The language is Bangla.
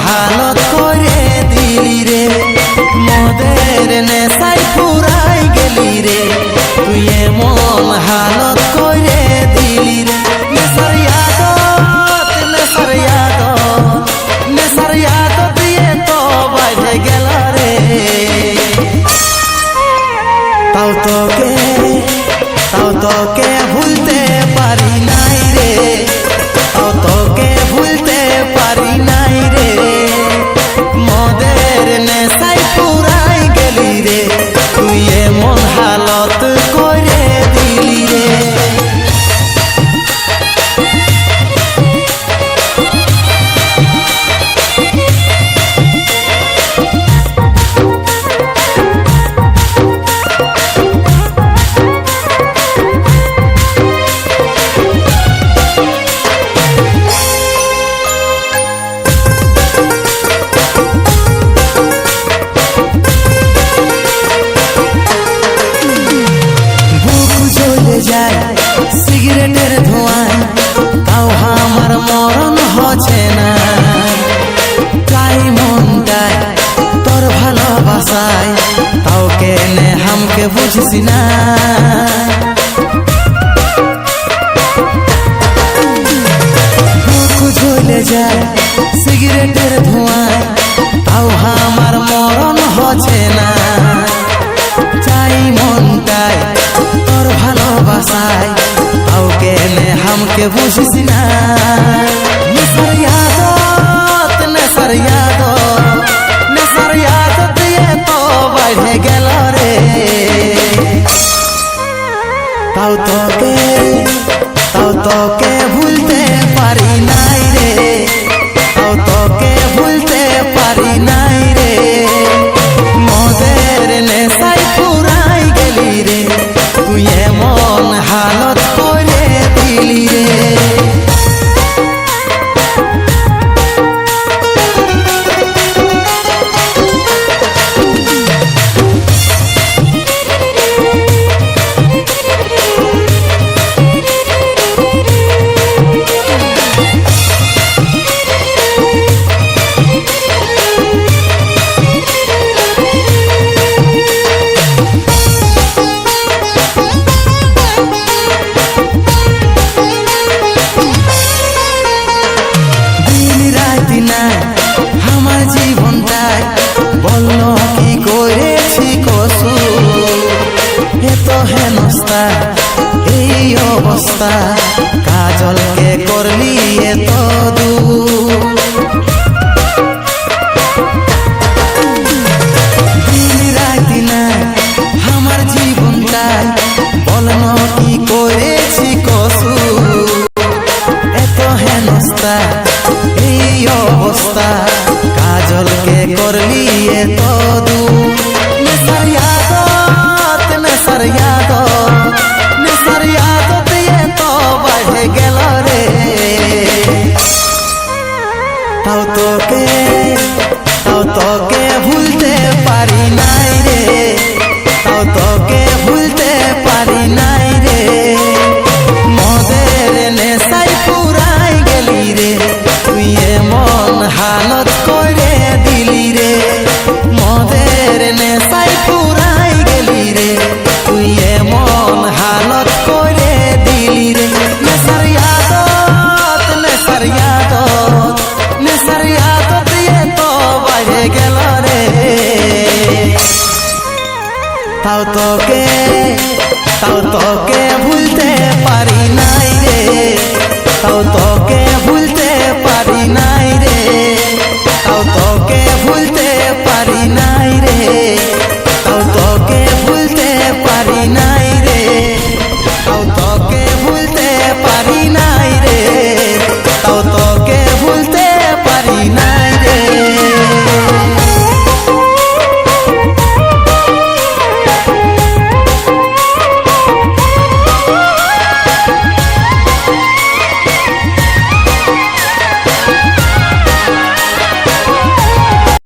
হালত করে দিলি রে, মদের নেশায় ফুরাই গেলি রে, তুই এমন হালত করে দিলি রে। নেশার আদত, নেশার আদত, নেশার আদত দিয়ে তো বাজে গেল রে। তাও তোকে ভুলতে পারি নাই রে, তাও তোকে ভুলতে পারি নাই রে, মদের নেশায় পুরাই গেলি রে, তুই এমন হালত করে দিলি রে। সিগারেটের ধোঁয়ায় তাও আমার মরণ হচ্ছে না, চাই মনটায় তোর ভালোবাসায়, তাও কেনে হামকে বুঝিস না। বুক জ্বলে যায় সিগারেটের ধোঁয়ায়, তাও আমার মরণ হচ্ছে না, চাই মনটায় তোর ভালোবাসায়, তাও কেনে হামকে বুঝিস না। নেশার আদত, নেশার আদত, নেশার আদত দিয়ে তো বাজে গেল রে। তাও তোকে ভুলতে পারি নাই রে, তাও তোকে ভুলতে পারি নাই রে, মদের নেশায় পুরাই গেলি রে, তুই এমন হালত করে দিলি রে। আমার জীবনটাই বলল কি করেছি কসুর, এত হেনস্তা এই অবস্থা, কাজলকে করলি এত দূর। দিন রাতি না আমার জীবনটাই বলল কি করেছি কসুর, এত হেনস্তা এই অবস্থা, কাজলকে করলি এত দূর। নেশার আদত, নেশার আদত, নেশার আদত দিয়ে তো বাজে গেল রে। তাও তোকে ভুলতে পারি নাই রে, তাও তোকে ভুলতে পারি নাই রে, মদের নেশায় পুরাই গেলি রে, তুই এমন হালত করে দিলি রে, মদের নেশায় পুরাই গেলি রে, তুই এমন হালত করে দিলি রে। নেশার আদত, নেশার আদত, নেশার আদত দিয়ে তো বাজে গেল রে। তাও তোকে ভুলতে পারি নাই রে, তাও